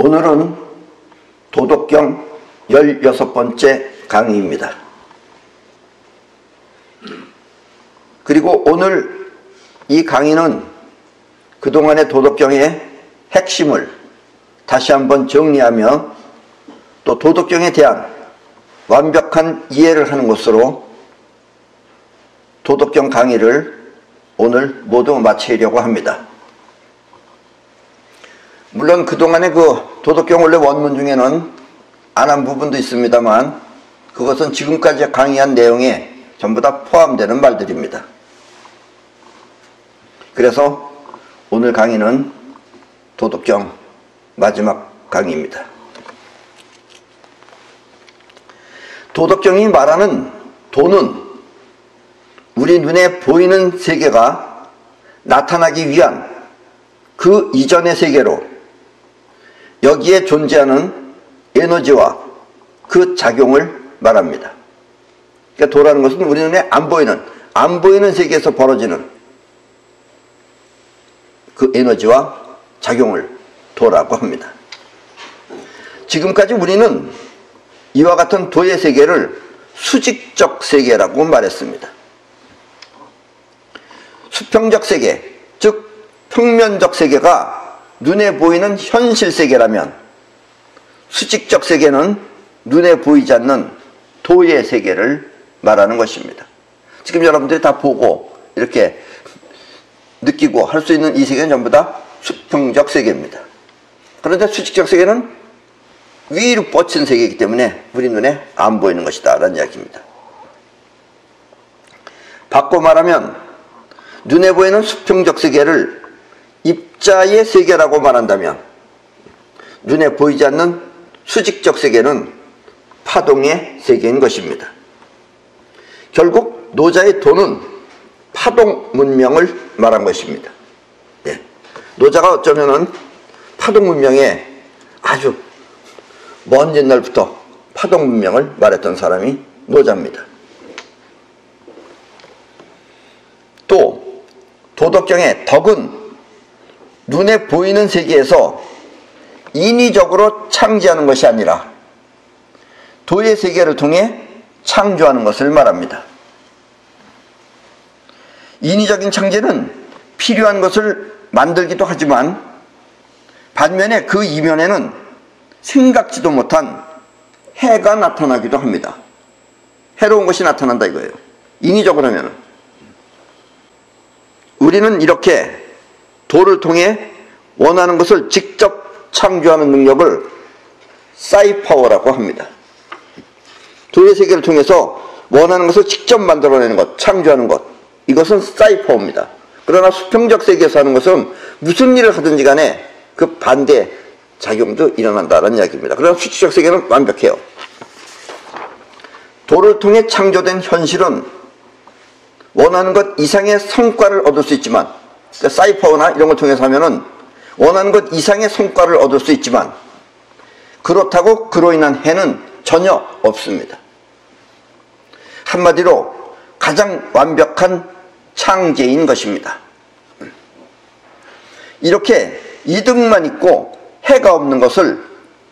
오늘은 도덕경 16번째 강의입니다. 그리고 오늘 이 강의는 그동안의 도덕경의 핵심을 다시 한번 정리하며 또 도덕경에 대한 완벽한 이해를 하는 것으로 도덕경 강의를 오늘 모두 마치려고 합니다. 물론 그동안의 도덕경 원래 원문 중에는 안 한 부분도 있습니다만 그것은 지금까지 강의한 내용에 전부 다 포함되는 말들입니다. 그래서 오늘 강의는 도덕경 마지막 강의입니다. 도덕경이 말하는 도는 우리 눈에 보이는 세계가 나타나기 위한 그 이전의 세계로 여기에 존재하는 에너지와 그 작용을 말합니다. 그러니까 도라는 것은 우리 눈에 안 보이는 세계에서 벌어지는 그 에너지와 작용을 도라고 합니다. 지금까지 우리는 이와 같은 도의 세계를 수직적 세계라고 말했습니다. 수평적 세계, 즉 평면적 세계가 눈에 보이는 현실 세계라면 수직적 세계는 눈에 보이지 않는 도의 세계를 말하는 것입니다. 지금 여러분들이 다 보고 이렇게 느끼고 할 수 있는 이 세계는 전부 다 수평적 세계입니다. 그런데 수직적 세계는 위로 뻗친 세계이기 때문에 우리 눈에 안 보이는 것이다 라는 이야기입니다. 바꿔 말하면 눈에 보이는 수평적 세계를 입자의 세계라고 말한다면 눈에 보이지 않는 수직적 세계는 파동의 세계인 것입니다. 결국 노자의 도는 파동 문명을 말한 것입니다. 네. 노자가 어쩌면은 파동 문명에 아주 먼 옛날부터 파동 문명을 말했던 사람이 노자입니다. 또 도덕경의 덕은 눈에 보이는 세계에서 인위적으로 창지하는 것이 아니라 도의 세계를 통해 창조하는 것을 말합니다. 인위적인 창제는 필요한 것을 만들기도 하지만 반면에 그 이면에는 생각지도 못한 해가 나타나기도 합니다. 해로운 것이 나타난다 이거예요. 인위적으로 하면 우리는 이렇게 도를 통해 원하는 것을 직접 창조하는 능력을 사이파워라고 합니다. 도의 세계를 통해서 원하는 것을 직접 만들어내는 것, 창조하는 것, 이것은 사이파워입니다. 그러나 수평적 세계에서 하는 것은 무슨 일을 하든지 간에 그 반대 작용도 일어난다는 이야기입니다. 그러나 수직적 세계는 완벽해요. 도를 통해 창조된 현실은 원하는 것 이상의 성과를 얻을 수 있지만, 그러니까 사이파워나 이런 걸 통해서 하면은 원하는 것 이상의 성과를 얻을 수 있지만 그렇다고 그로 인한 해는 전혀 없습니다. 한마디로 가장 완벽한 창제인 것입니다. 이렇게 이득만 있고 해가 없는 것을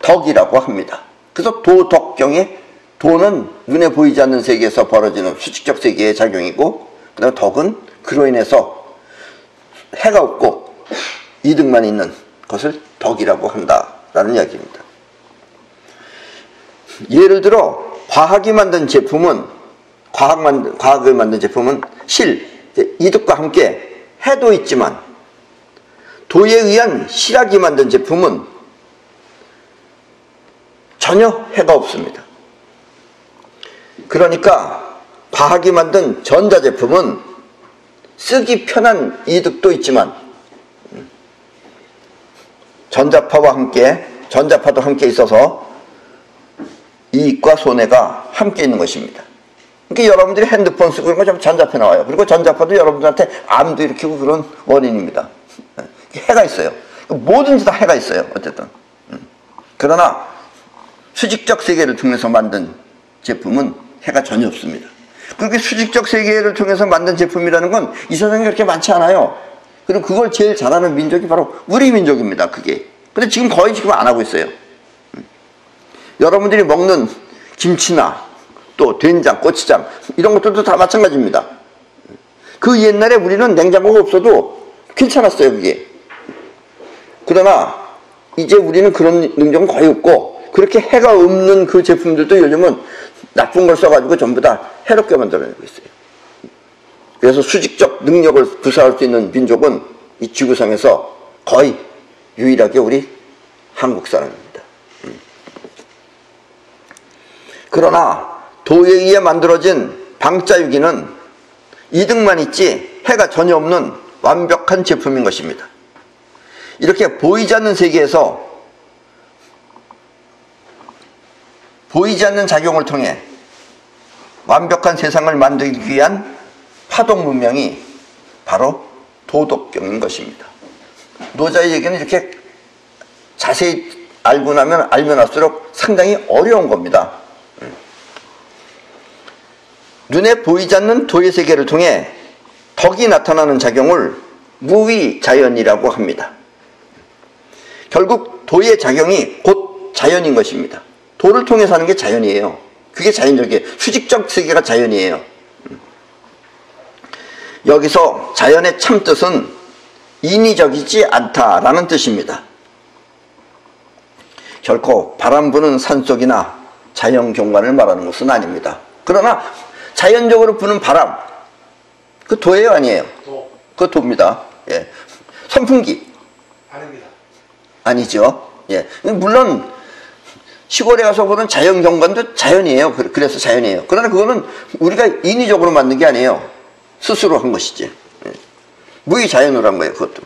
덕이라고 합니다. 그래서 도덕경의 도는 눈에 보이지 않는 세계에서 벌어지는 수직적 세계의 작용이고, 그 다음에 덕은 그로 인해서 해가 없고 이득만 있는 것을 덕이라고 한다라는 이야기입니다. 예를 들어 과학을 만든 제품은 이득과 함께 해도 있지만 도에 의한 실학이 만든 제품은 전혀 해가 없습니다. 그러니까 과학이 만든 전자제품은 쓰기 편한 이득도 있지만 전자파도 함께 있어서 이익과 손해가 함께 있는 것입니다. 그러니까 여러분들이 핸드폰 쓰고 그런 거 전자파 나와요. 그리고 전자파도 여러분들한테 암도 일으키고 그런 원인입니다. 해가 있어요. 뭐든지 다 해가 있어요. 어쨌든. 그러나 수직적 세계를 통해서 만든 제품은 해가 전혀 없습니다. 그렇게 수직적 세계를 통해서 만든 제품이라는 건 이 세상에 그렇게 많지 않아요. 그리고 그걸 제일 잘하는 민족이 바로 우리 민족입니다. 그게 근데 지금 거의 지금 안 하고 있어요. 여러분들이 먹는 김치나 또 된장, 고추장 이런 것들도 다 마찬가지입니다. 그 옛날에 우리는 냉장고가 없어도 괜찮았어요, 그게. 그러나 이제 우리는 그런 능력은 거의 없고, 그렇게 해가 없는 그 제품들도 요즘은 나쁜 걸 써가지고 전부 다 해롭게 만들어내고 있어요. 그래서 수직적 능력을 구사할 수 있는 민족은 이 지구상에서 거의 유일하게 우리 한국 사람입니다. 그러나 도에 의해 만들어진 방자유기는 이득만 있지 해가 전혀 없는 완벽한 제품인 것입니다. 이렇게 보이지 않는 세계에서 보이지 않는 작용을 통해 완벽한 세상을 만들기 위한 파동 문명이 바로 도덕경인 것입니다. 노자의 얘기는 이렇게 자세히 알고 나면 알면 할수록 상당히 어려운 겁니다. 눈에 보이지 않는 도의 세계를 통해 덕이 나타나는 작용을 무위자연이라고 합니다. 결국 도의 작용이 곧 자연인 것입니다. 도를 통해서 하는 게 자연이에요. 그게 자연적이에요. 수직적 세계가 자연이에요. 여기서 자연의 참뜻은 인위적이지 않다라는 뜻입니다. 결코 바람 부는 산속이나 자연 경관을 말하는 것은 아닙니다. 그러나 자연적으로 부는 바람, 그 도예요, 아니에요? 도. 그 도입니다. 예. 선풍기. 아닙니다. 아니죠. 예. 물론 시골에 가서 보는 자연 경관도 자연이에요. 그래서 자연이에요. 그러나 그거는 우리가 인위적으로 만든 게 아니에요. 스스로 한 것이지. 예. 무위자연으로 한 거예요, 그것도.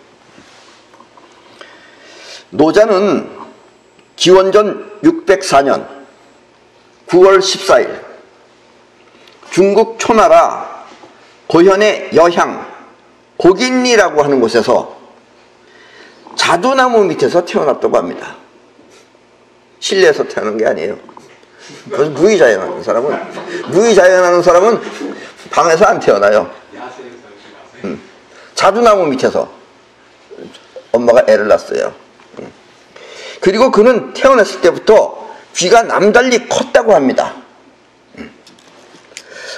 노자는 기원전 604년 9월 14일 중국 초나라 고현의 여향 고긴리라고 하는 곳에서 자두나무 밑에서 태어났다고 합니다. 실내에서 태어난 게 아니에요. 무위자연하는 사람은 방에서 안 태어나요. 자두나무 밑에서 엄마가 애를 낳았어요. 그리고 그는 태어났을 때부터 귀가 남달리 컸다고 합니다.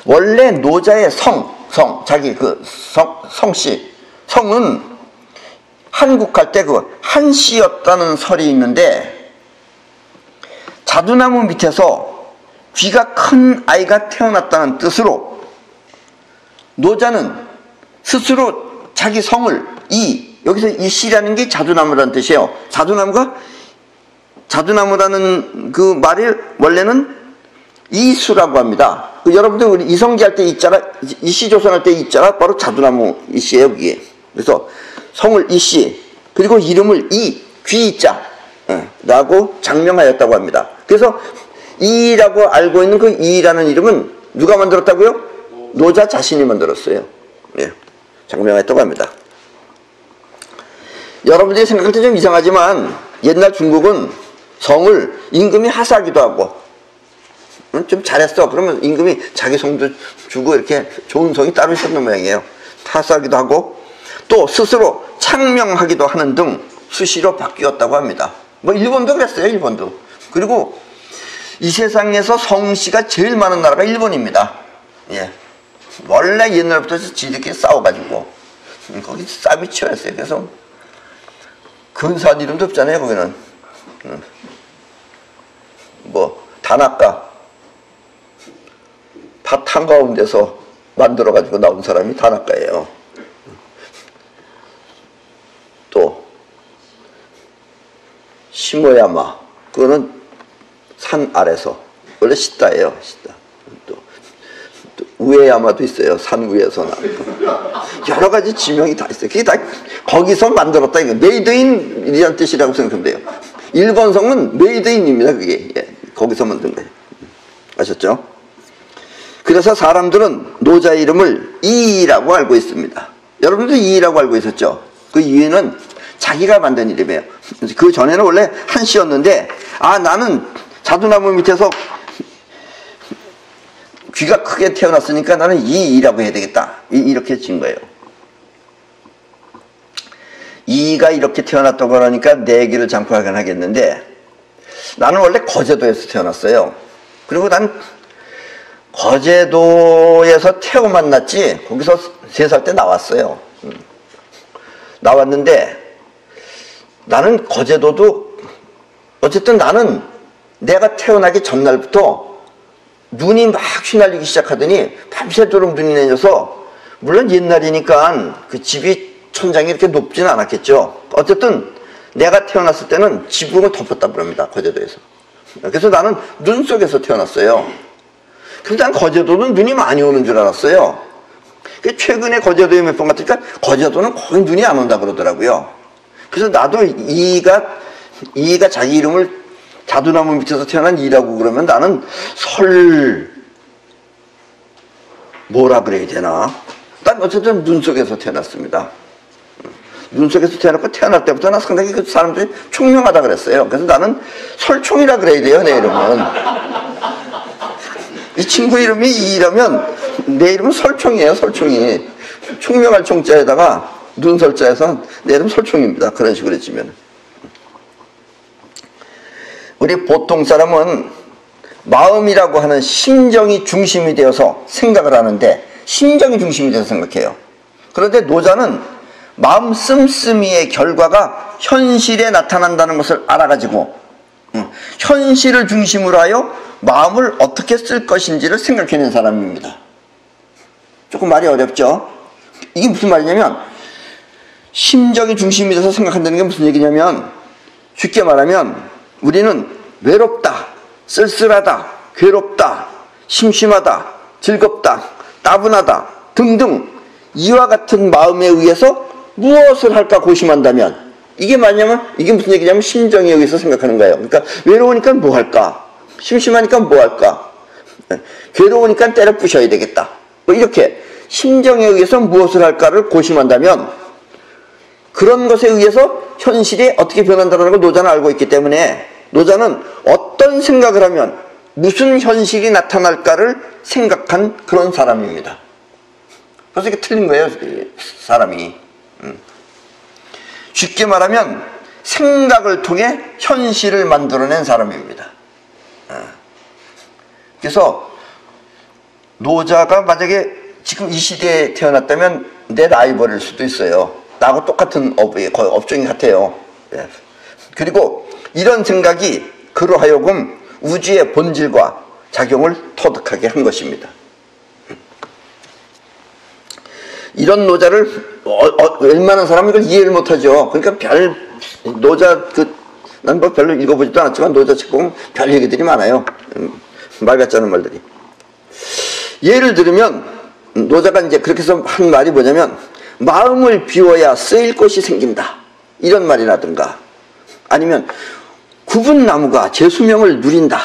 원래 노자의 자기 성은 한국 갈 때 그 한씨였다는 설이 있는데, 자두나무 밑에서 귀가 큰 아이가 태어났다는 뜻으로 노자는 스스로 자기 성을 여기서 이 씨라는 게 자두나무라는 뜻이에요. 자두나무라는 그 말이 원래는 이수라고 합니다. 여러분들 우리 이성기 할 때 이자라, 이씨 조선할 때 이자가 바로 자두나무 이씨예요, 그게. 그래서 성을 이씨, 그리고 이름을 귀자 라고 장명하였다고 합니다. 그래서 이라고 알고 있는 그 이라는 이름은 누가 만들었다고요? 노자 자신이 만들었어요. 예, 장명하였다고 합니다. 여러분들이 생각할 때 좀 이상하지만 옛날 중국은 성을 임금이 하사하기도 하고, 좀 잘했어 그러면 임금이 자기 성도 주고 이렇게 좋은 성이 따로 있었던 모양이에요. 하사하기도 하고 또 스스로 창명하기도 하는 등 수시로 바뀌었다고 합니다. 뭐 일본도 그랬어요. 일본도. 그리고 이 세상에서 성씨가 제일 많은 나라가 일본입니다. 예. 원래 옛날부터 지들끼리 싸워가지고 거기 싸움이 치열했어요. 그래서 근사한 이름도 없잖아요. 거기는 뭐 다나카 밭 한가운데서 만들어가지고 나온 사람이 다나카예요. 또 시모야마, 그거는 산 아래서, 원래 시다예요. 시다. 또 우에야마도 있어요. 산 위에서 나온 여러 가지 지명이 다 있어요. 그게 다 거기서 만들었다. 이거 메이드인이라는 뜻이라고 생각하면 돼요. 일본 성은 메이드인입니다. 그게. 예, 거기서 만든 거예요. 아셨죠? 그래서 사람들은 노자의 이름을 이라고 알고 있습니다. 여러분도 이라고 알고 있었죠? 그 이유는 자기가 만든 이름이에요. 그 전에는 원래 한씨였는데, 나는 자두나무 밑에서 귀가 크게 태어났으니까 나는 이라고 해야 되겠다. 이렇게 진 거예요. 이가 이렇게 태어났다고 그러니까 내기를 장포하긴 하겠는데, 나는 원래 거제도에서 태어났어요. 그리고 난 거제도에서 태어 만났지, 거기서 3살 때 나왔어요. 나왔는데, 나는 거제도도, 어쨌든 나는 내가 태어나기 전날부터 눈이 막 휘날리기 시작하더니 밤새도록 눈이 내려서, 물론 옛날이니까 그 집이 천장이 이렇게 높지는 않았겠죠. 어쨌든 내가 태어났을 때는 지붕을 덮었다 그럽니다, 거제도에서. 그래서 나는 눈 속에서 태어났어요. 그래서 난 거제도는 눈이 많이 오는 줄 알았어요. 최근에 거제도에 몇 번 갔으니까 거제도는 거의 눈이 안 온다 그러더라고요. 그래서 나도 이가 자기 이름을 자두나무 밑에서 태어난 이라고 그러면 나는 뭐라 그래야 되나? 난 어쨌든 눈 속에서 태어났습니다. 눈 속에서 태어났고, 태어날 때부터 나 상당히 그 사람들이 총명하다 그랬어요. 그래서 나는 설총이라 그래야 돼요, 내 이름은. 이 친구 이름이 이라면 내 이름은 설총이에요, 설총이. 총명할 총자에다가 눈설자에서 내 이름 설총입니다. 그런 식으로 해주면. 우리 보통 사람은 마음이라고 하는 심정이 중심이 되어서 생각을 하는데, 심정이 중심이 되어서 생각해요. 그런데 노자는 마음 씀씀이의 결과가 현실에 나타난다는 것을 알아가지고 현실을 중심으로 하여 마음을 어떻게 쓸 것인지를 생각해낸 사람입니다. 조금 말이 어렵죠? 이게 무슨 말이냐면, 심정이 중심이 돼서 생각한다는 게 무슨 얘기냐면, 쉽게 말하면 우리는 외롭다, 쓸쓸하다, 괴롭다, 심심하다, 즐겁다, 따분하다 등등 이와 같은 마음에 의해서 무엇을 할까 고심한다면, 이게 뭐냐면, 이게 무슨 얘기냐면 심정에 의해서 생각하는 거예요. 그러니까 외로우니까 뭐 할까, 심심하니까 뭐 할까, 괴로우니까 때려 부셔야 되겠다, 뭐 이렇게 심정에 의해서 무엇을 할까를 고심한다면, 그런 것에 의해서 현실이 어떻게 변한다는 걸 노자는 알고 있기 때문에, 노자는 어떤 생각을 하면 무슨 현실이 나타날까를 생각한 그런 사람입니다. 그래서 이게 틀린 거예요, 사람이. 쉽게 말하면 생각을 통해 현실을 만들어낸 사람입니다. 그래서 노자가 만약에 지금 이 시대에 태어났다면 내 라이벌일 수도 있어요. 나하고 똑같은 거의 업종이 같아요. 그리고 이런 생각이 그로 하여금 우주의 본질과 작용을 터득하게 한 것입니다. 이런 노자를 웬만한 사람은 이걸 이해를 못하죠. 그러니까 난 뭐 별로 읽어보지도 않았지만 노자 책 보면 별 얘기들이 많아요. 말 같지 않은 말들이. 예를 들면 노자가 이제 그렇게 해서 한 말이 뭐냐면, 마음을 비워야 쓰일 것이 생긴다, 이런 말이라든가, 아니면 굽은 나무가 제 수명을 누린다,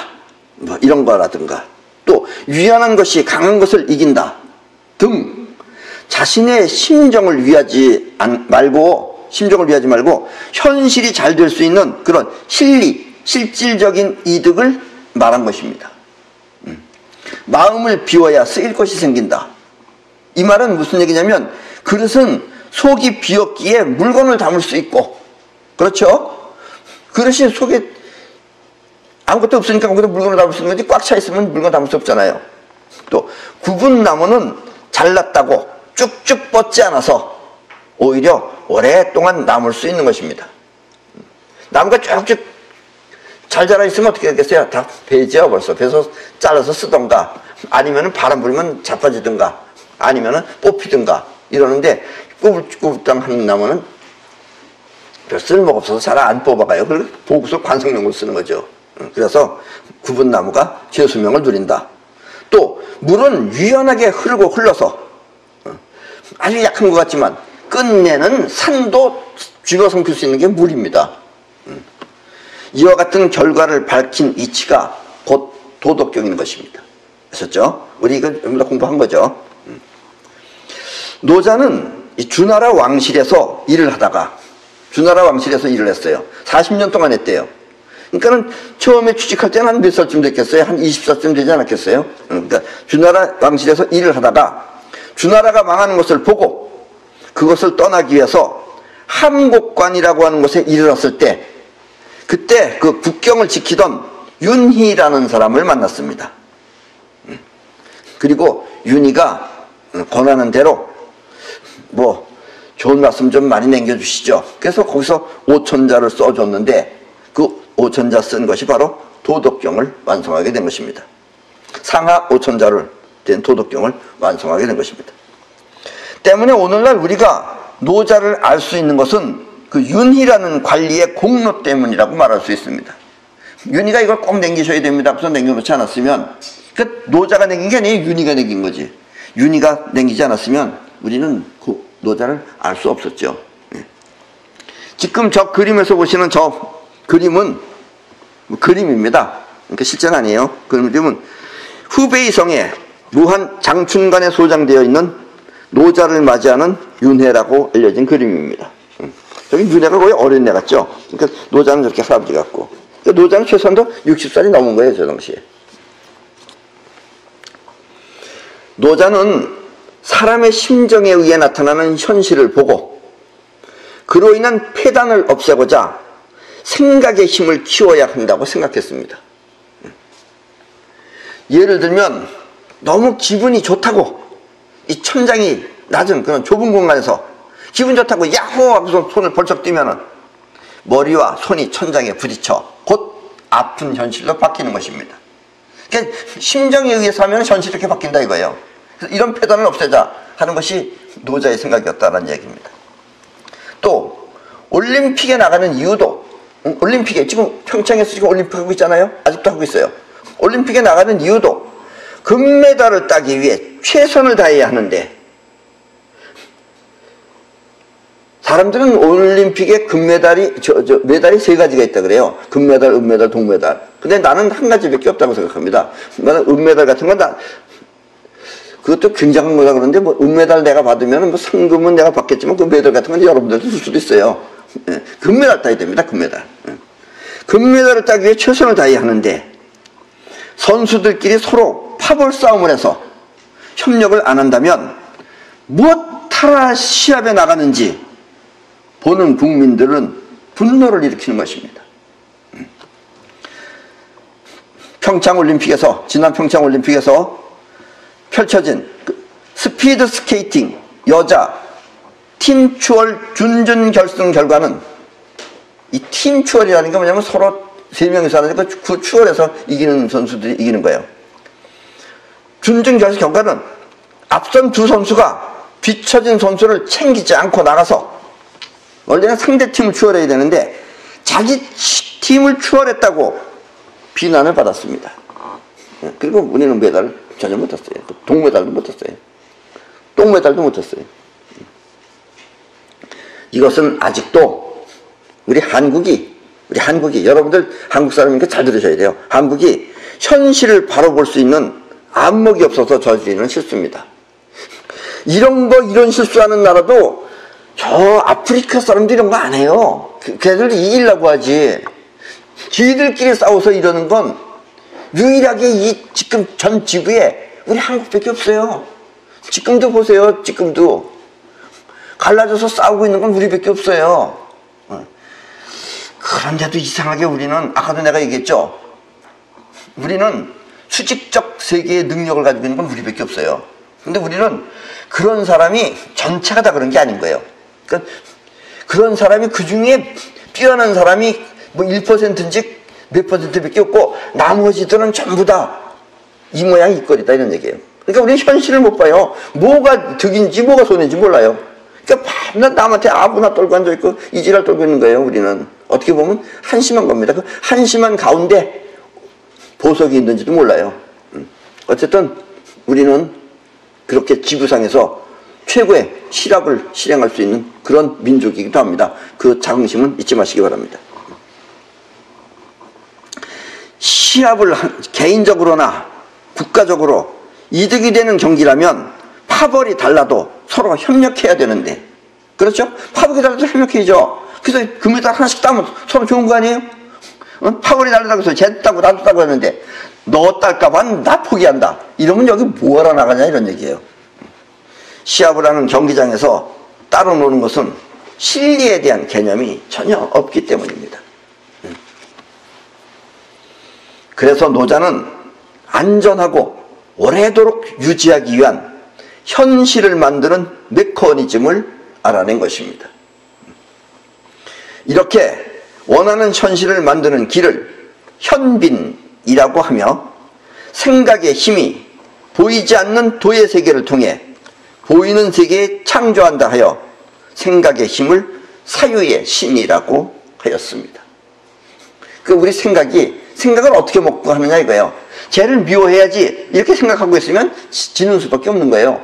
뭐 이런 거라든가, 또 유연한 것이 강한 것을 이긴다 등 자신의 심정을 위하지 말고 현실이 잘 될 수 있는 그런 실질적인 이득을 말한 것입니다. 마음을 비워야 쓰일 것이 생긴다. 이 말은 무슨 얘기냐면, 그릇은 속이 비었기에 물건을 담을 수 있고, 그렇죠? 그릇이 속에 아무것도 없으니까 거기다 물건을 담을 수 있는 건데, 꽉 차 있으면 물건 담을 수 없잖아요. 또 굽은 나무는 잘랐다고 쭉쭉 뻗지 않아서 오히려 오랫동안 남을 수 있는 것입니다. 나무가 쭉쭉 잘 자라 있으면 어떻게 되겠어요? 다 베죠, 벌써. 베서 잘라서 쓰던가, 아니면 바람 불면 자빠지든가, 아니면 뽑히든가 이러는데, 꾸불꾸불한 나무는 별 쓸모가 없어서 잘 안 뽑아가요. 그리고 보고서 관상용으로 쓰는 거죠. 그래서 굽은 나무가 제 수명을 누린다. 또 물은 유연하게 흘러서 아주 약한 것 같지만 끝내는 산도 집어삼킬 수 있는 게 물입니다. 이와 같은 결과를 밝힌 이치가 곧 도덕경인 것입니다. 아셨죠? 우리 이거 전부 다 공부한 거죠. 노자는 이 주나라 왕실에서 일을 했어요. 40년 동안 했대요. 그러니까는 처음에 취직할 때는 한 몇 살쯤 됐겠어요? 한 20살쯤 되지 않았겠어요? 그러니까 주나라 왕실에서 일을 하다가 주나라가 망하는 것을 보고 그것을 떠나기 위해서 함곡관이라고 하는 곳에 이르렀을 때 그때 그 국경을 지키던 윤희라는 사람을 만났습니다. 그리고 윤희가 권하는 대로 뭐 좋은 말씀 좀 많이 남겨주시죠. 그래서 거기서 5천자를 써줬는데 그 5천자 쓴 것이 바로 도덕경을 완성하게 된 것입니다. 상하 5천자를 된 도덕경을 완성하게 된 것입니다. 때문에 오늘날 우리가 노자를 알 수 있는 것은 그 윤희라는 관리의 공로 때문이라고 말할 수 있습니다. 윤희가 이걸 꼭 남기셔야 됩니다. 그래서 남겨놓지 않았으면 그 노자가 남긴 게 아니에요. 윤희가 남긴 거지. 윤희가 남기지 않았으면 우리는 그 노자를 알 수 없었죠. 지금 저 그림에서 보시는 저 그림은 그림입니다. 그러니까 실제는 아니에요. 그 그림은 후베이 성에 무한 장춘관에 소장되어 있는 노자를 맞이하는 윤회라고 알려진 그림입니다. 저기 윤회가 거의 어린 애 같죠? 그러니까 노자는 저렇게 할아버지 같고. 그러니까 노자는 최소한도 60살이 넘은 거예요, 저 당시에. 노자는 사람의 심정에 의해 나타나는 현실을 보고 그로 인한 폐단을 없애고자 생각의 힘을 키워야 한다고 생각했습니다. 예를 들면 너무 기분이 좋다고 이 천장이 낮은 그런 좁은 공간에서 기분 좋다고 야호 하고서 손을 벌쩍 뛰면은 머리와 손이 천장에 부딪혀 곧 아픈 현실로 바뀌는 것입니다. 그러니까 심정에 의해서 하면 현실이 이렇게 바뀐다 이거예요. 그래서 이런 폐단을 없애자 하는 것이 노자의 생각이었다는 얘기입니다. 또 올림픽에 나가는 이유도 올림픽에 지금 평창에서 지금 올림픽 하고 있잖아요. 아직도 하고 있어요. 올림픽에 나가는 이유도 금메달을 따기 위해 최선을 다해야 하는데 사람들은 올림픽에 금메달이 메달이 세 가지가 있다 그래요. 금메달, 은메달, 동메달. 근데 나는 한 가지밖에 없다고 생각합니다. 나는 은메달 같은 건 그것도 굉장한 거다 그러는데 뭐 은메달 내가 받으면 뭐 상금은 내가 받겠지만 그 메달 같은 건 여러분들도 줄 수도 있어요. 금메달 따야 됩니다. 금메달. 금메달을 따기 위해 최선을 다해야 하는데 선수들끼리 서로 파벌 싸움을 해서 협력을 안 한다면 무엇하라 시합에 나가는지 보는 국민들은 분노를 일으키는 것입니다. 평창올림픽에서 지난 평창올림픽에서 펼쳐진 스피드 스케이팅 여자 팀 추월 준준 결승 결과는 이 팀 추월이라는 게 뭐냐면 서로 세 명이서 하니까 그 추월해서 이기는 선수들이 이기는 거예요. 준준 결승 결과는 앞선 두 선수가 뒤처진 선수를 챙기지 않고 나가서 원래는 상대 팀을 추월해야 되는데 자기 팀을 추월했다고 비난을 받았습니다. 그리고 우리는 메달을 전혀 못했어요. 동메달도 못했어요. 똥메달도 못했어요. 이것은 아직도 우리 한국이 여러분들 한국 사람이니까 잘 들으셔야 돼요. 한국이 현실을 바로 볼 수 있는 안목이 없어서 저지르는 실수입니다. 이런 실수하는 나라도 저 아프리카 사람들이 이런 거 안 해요. 걔들 이기려고 하지. 지들끼리 싸워서 이러는 건 유일하게 이 지금 전 지구에 우리 한국밖에 없어요. 지금도 보세요. 지금도 갈라져서 싸우고 있는 건 우리밖에 없어요. 그런데도 이상하게 우리는 아까도 내가 얘기했죠. 우리는 수직적 세계의 능력을 가지고 있는 건 우리밖에 없어요. 근데 우리는 그런 사람이 전체가 다 그런 게 아닌 거예요. 그러니까 그런 사람이 그 중에 뛰어난 사람이 뭐 1%인지 몇 %밖에 없고 나머지들은 전부 다 이 모양 이 꼴이다 이런 얘기예요. 그러니까 우리는 현실을 못 봐요. 뭐가 득인지 뭐가 손해인지 몰라요. 그러니까 밤낮 남한테 아무나 떨고 앉아있고 이지랄 떨고 있는 거예요. 우리는 어떻게 보면 한심한 겁니다. 그 한심한 가운데 보석이 있는지도 몰라요. 어쨌든 우리는 그렇게 지구상에서 최고의 실합을 실행할 수 있는 그런 민족이기도 합니다. 그 자긍심은 잊지 마시기 바랍니다. 시합을 개인적으로나 국가적으로 이득이 되는 경기라면 파벌이 달라도 서로 협력해야 되는데, 그렇죠? 파벌이 달라도 협력해야죠. 그래서 금메달 하나씩 따면 서로 좋은 거 아니에요? 파벌이 다르다고 해서 쟤 따고 나도 따고 하는데 너 딸까봐 나 포기한다 이러면 여기 뭐하러 나가냐 이런 얘기예요. 시합을 하는 경기장에서 따로 노는 것은 실리에 대한 개념이 전혀 없기 때문입니다. 그래서 노자는 안전하고 오래도록 유지하기 위한 현실을 만드는 메커니즘을 알아낸 것입니다. 이렇게 원하는 현실을 만드는 길을 현빈이라고 하며, 생각의 힘이 보이지 않는 도의 세계를 통해 보이는 세계에 창조한다 하여 생각의 힘을 사유의 신이라고 하였습니다. 우리 생각을 어떻게 먹고 하느냐 이거예요. 쟤를 미워해야지 이렇게 생각하고 있으면 지는 수밖에 없는 거예요.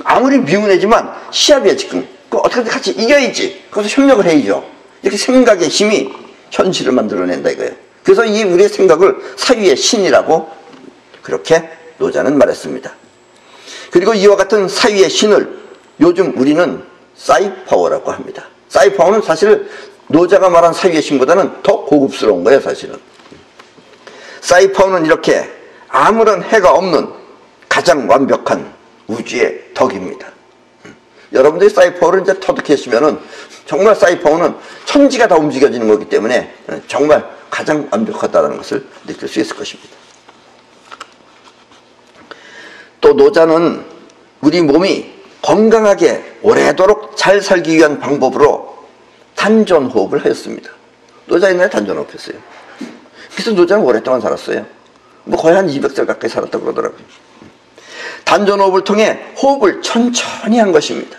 아무리 미운 애지만 시합이야 지금. 어떻게든 같이 이겨야지. 그래서 협력을 해야죠. 이렇게 생각의 힘이 현실을 만들어낸다 이거예요. 그래서 이 우리의 생각을 사유의 신이라고 그렇게 노자는 말했습니다. 그리고 이와 같은 사유의 신을 요즘 우리는 사이파워라고 합니다. 사이파워는 사실 노자가 말한 사유의 신보다는 더 고급스러운 거예요, 사실은. 사이파워는 이렇게 아무런 해가 없는 가장 완벽한 우주의 덕입니다. 여러분들이 사이파워를 이제 터득했으면은 정말 사이파워는 천지가 다 움직여지는 거기 때문에 정말 가장 완벽하다는 것을 느낄 수 있을 것입니다. 또 노자는 우리 몸이 건강하게 오래도록 잘 살기 위한 방법으로 단전호흡을 하였습니다. 노자 옛날에 단전호흡 했어요. 그래서 노자는 오랫동안 살았어요. 거의 한 200살 가까이 살았다고 그러더라고요. 단전호흡을 통해 호흡을 천천히 한 것입니다.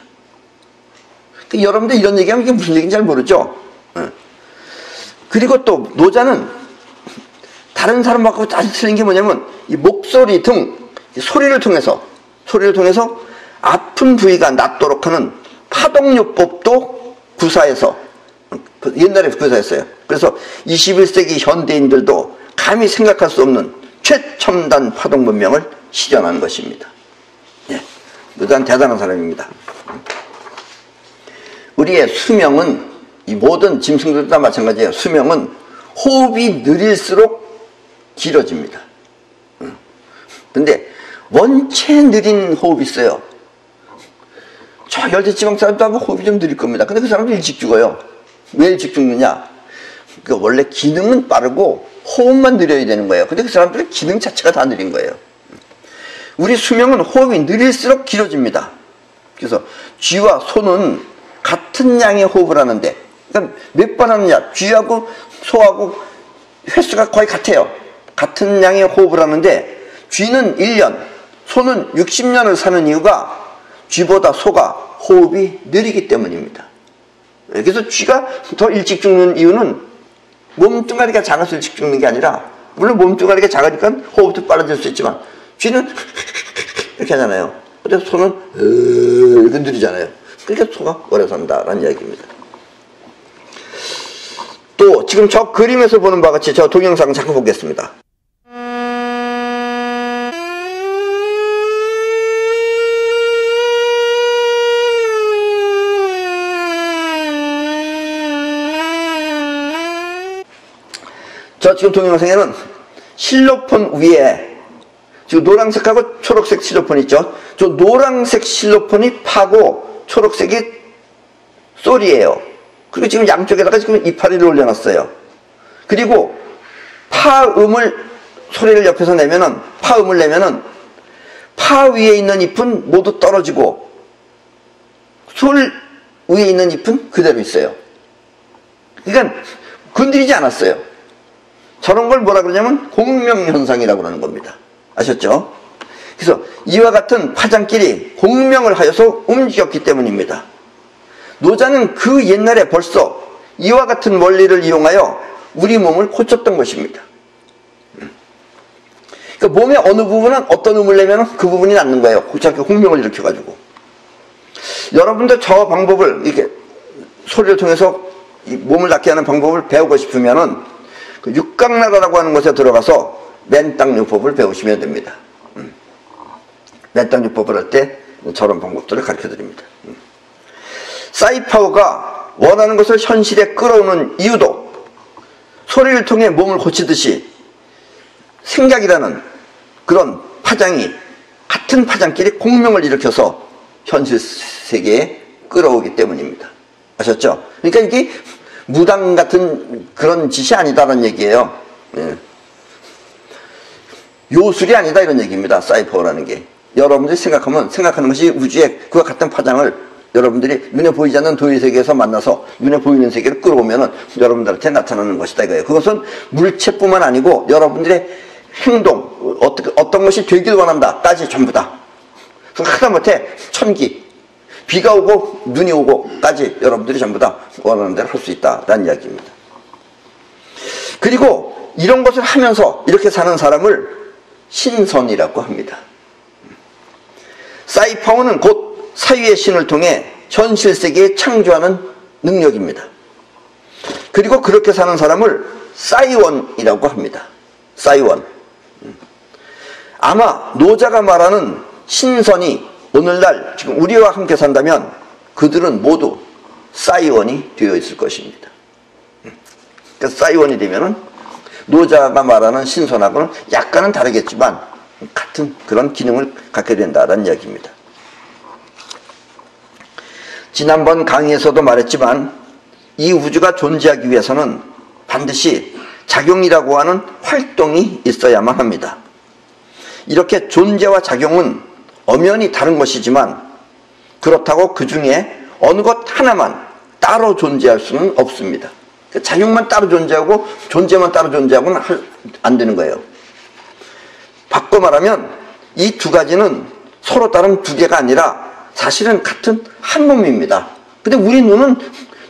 여러분들 이런 얘기하면 이게 무슨 얘기인지 잘 모르죠? 그리고 또 노자는 다른 사람하고 아주 틀린 게 뭐냐면 이 목소리 등 소리를 통해서 아픈 부위가 낫도록 하는 파동요법도 구사해서, 옛날에 구사했어요. 그래서 21세기 현대인들도 감히 생각할 수 없는 최첨단 파동 문명을 실현한 것입니다. 예, 노자는 대단한 사람입니다. 우리의 수명은, 이 모든 짐승들도 다 마찬가지예요. 수명은 호흡이 느릴수록 길어집니다. 근데 원체 느린 호흡이 있어요. 저 열대지방 사람도 아마 호흡이 좀 느릴 겁니다. 근데 그 사람도 일찍 죽어요. 왜 일찍 죽느냐? 원래 기능은 빠르고 호흡만 느려야 되는 거예요. 근데 그 사람들의 기능 자체가 다 느린 거예요. 우리 수명은 호흡이 느릴수록 길어집니다. 그래서 쥐와 소는 같은 양의 호흡을 하는데, 그러니까 몇 번 하느냐? 쥐하고 소하고 횟수가 거의 같아요. 같은 양의 호흡을 하는데 쥐는 1년, 소는 60년을 사는 이유가 쥐보다 소가 호흡이 느리기 때문입니다. 그래서 쥐가 더 일찍 죽는 이유는 몸뚱아리가 작아서 일찍 죽는 게 아니라, 물론 몸뚱아리가 작으니까 호흡도 빨라질 수 있지만 쥐는 이렇게 하잖아요. 근데 소는 이렇게 느리잖아요. 그러니까 소가 오래 산다라는 이야기입니다. 또 지금 저 그림에서 보는 바와 같이 저 동영상 잠깐 보겠습니다. 저 지금 동영상에는 실로폰 위에 지금 노란색하고 초록색 실로폰 있죠. 저 노란색 실로폰이 파고 초록색이 솔이에요. 그리고 지금 양쪽에다가 지금 이파리를 올려놨어요. 그리고 소리를 옆에서 내면은, 파음을 내면은 파 위에 있는 잎은 모두 떨어지고 솔 위에 있는 잎은 그대로 있어요. 그러니까 건드리지 않았어요. 저런 걸 뭐라 그러냐면 공명현상이라고 하는 겁니다. 아셨죠? 그래서 이와 같은 파장끼리 공명을 하여서 움직였기 때문입니다. 노자는 그 옛날에 벌써 이와 같은 원리를 이용하여 우리 몸을 고쳤던 것입니다. 그러니까 몸의 어느 부분은 어떤 음을 내면 그 부분이 낫는 거예요. 저렇게 공명을 일으켜가지고. 여러분도 저 방법을, 이렇게 소리를 통해서 이 몸을 낫게 하는 방법을 배우고 싶으면은 그 육각나라라고 하는 곳에 들어가서 맨땅요법을 배우시면 됩니다. 맨땅요법을 할 때 저런 방법들을 가르쳐 드립니다. 사이파워가 원하는 것을 현실에 끌어오는 이유도 소리를 통해 몸을 고치듯이 생각이라는 그런 파장이 같은 파장끼리 공명을 일으켜서 현실 세계에 끌어오기 때문입니다. 아셨죠? 그러니까 이게 무당 같은 그런 짓이 아니다라는 얘기예요. 예. 요술이 아니다 이런 얘기입니다. 사이퍼라는 게. 여러분들이 생각하는 것이 우주의 그와 같은 파장을 여러분들이 눈에 보이지 않는 도의 세계에서 만나서 눈에 보이는 세계를 끌어오면은 여러분들한테 나타나는 것이다 이거예요. 그것은 물체뿐만 아니고 여러분들의 행동, 어떤 것이 되길 원한다까지 전부 다. 하다못해 천기, 비가 오고 눈이 오고까지 여러분들이 전부 다 원하는 대로 할 수 있다라는 이야기입니다. 그리고 이런 것을 하면서 이렇게 사는 사람을 신선이라고 합니다. 사이파워는 곧 사유의 신을 통해 현실 세계에 창조하는 능력입니다. 그리고 그렇게 사는 사람을 사이원이라고 합니다. 사이원. 아마 노자가 말하는 신선이 오늘날 지금 우리와 함께 산다면 그들은 모두 사이원이 되어 있을 것입니다. 그러니까 사이원이 되면은 노자가 말하는 신선하고는 약간은 다르겠지만 같은 그런 기능을 갖게 된다는 이야기입니다. 지난번 강의에서도 말했지만 이 우주가 존재하기 위해서는 반드시 작용이라고 하는 활동이 있어야만 합니다. 이렇게 존재와 작용은 엄연히 다른 것이지만 그렇다고 그 중에 어느 것 하나만 따로 존재할 수는 없습니다. 작용만 따로 존재하고 존재만 따로 존재하고는 안 되는 거예요. 바꿔 말하면 이 두 가지는 서로 다른 두 개가 아니라 사실은 같은 한 몸입니다. 근데 우리 눈은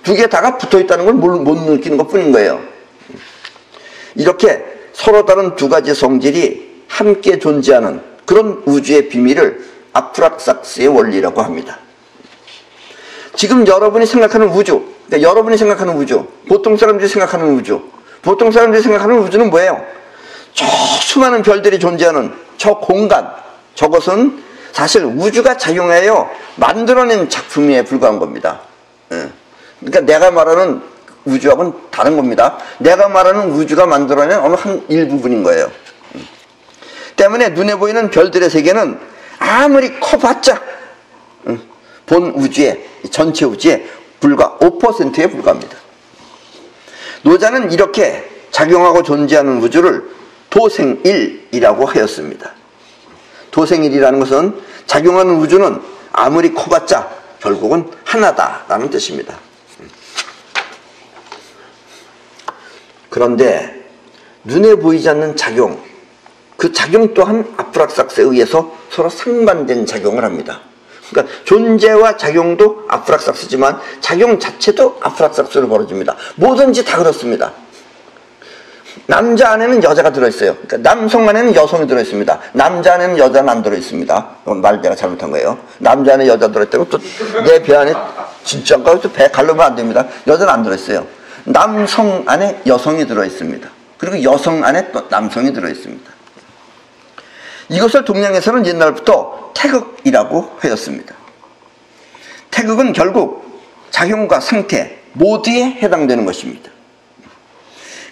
두 개 다가 붙어 있다는 걸 못 느끼는 것 뿐인 거예요. 이렇게 서로 다른 두 가지 성질이 함께 존재하는 그런 우주의 비밀을 아프락삭스의 원리라고 합니다. 지금 여러분이 생각하는 우주, 그러니까 여러분이 생각하는 우주, 보통 사람들이 생각하는 우주, 보통 사람들이 생각하는 우주는 뭐예요? 저 수많은 별들이 존재하는 저 공간, 저것은 사실 우주가 작용하여 만들어낸 작품에 불과한 겁니다. 그러니까 내가 말하는 우주하고는 다른 겁니다. 내가 말하는 우주가 만들어낸 어느 한 일부분인 거예요. 때문에 눈에 보이는 별들의 세계는 아무리 커봤자 본 우주의, 전체 우주의 불과 5%에 불과합니다. 노자는 이렇게 작용하고 존재하는 우주를 도생일이라고 하였습니다. 도생일이라는 것은 작용하는 우주는 아무리 커봤자 결국은 하나다라는 뜻입니다. 그런데 눈에 보이지 않는 작용, 그 작용 또한 아프락삭스에 의해서 서로 상반된 작용을 합니다. 그러니까 존재와 작용도 아프락삭스지만 작용 자체도 아프락삭스로 벌어집니다. 뭐든지 다 그렇습니다. 남자 안에는 여자가 들어있어요. 그러니까 남성 안에는 여성이 들어있습니다. 남자 안에는 여자는 안 들어있습니다. 이건 말 내가 잘못한 거예요. 남자 안에 여자 들어있다고 또 내 배 안에 진짜인가 또 배 가르면 안 됩니다. 여자는 안 들어있어요. 남성 안에 여성이 들어있습니다. 그리고 여성 안에 또 남성이 들어있습니다. 이것을 동양에서는 옛날부터 태극이라고 하였습니다. 태극은 결국 작용과 상태 모두에 해당되는 것입니다.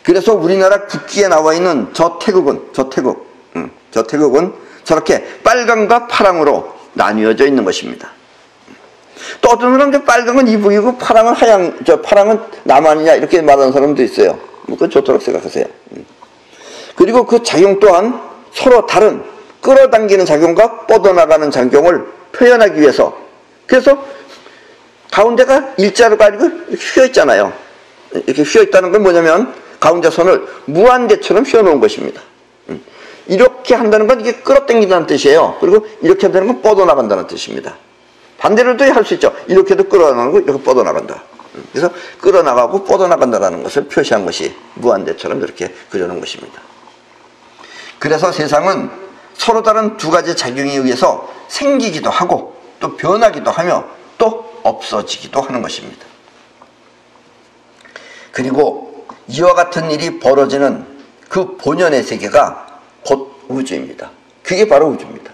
그래서 우리나라 국기에 나와 있는 저 태극은 저렇게 빨강과 파랑으로 나뉘어져 있는 것입니다. 또 어떤 사람은 빨강은 이북이고 파랑은 하양, 파랑은 남한이냐 이렇게 말하는 사람도 있어요. 그건 좋도록 생각하세요. 그리고 그 작용 또한 서로 다른 끌어당기는 작용과 뻗어나가는 작용을 표현하기 위해서, 그래서 가운데가 일자로 가지고 휘어 있잖아요. 이렇게 휘어 있다는 건 뭐냐면 가운데 선을 무한대처럼 휘어 놓은 것입니다. 이렇게 한다는 건 이게 끌어당긴다는 뜻이에요. 그리고 이렇게 한다는 건 뻗어나간다는 뜻입니다. 반대로도 할 수 있죠. 이렇게도 끌어나가고 이렇게 뻗어나간다. 그래서 끌어나가고 뻗어나간다는 것을 표시한 것이 무한대처럼 이렇게 그려놓은 것입니다. 그래서 세상은 서로 다른 두 가지 작용에 의해서 생기기도 하고 또 변하기도 하며 또 없어지기도 하는 것입니다. 그리고 이와 같은 일이 벌어지는 그 본연의 세계가 곧 우주입니다. 그게 바로 우주입니다.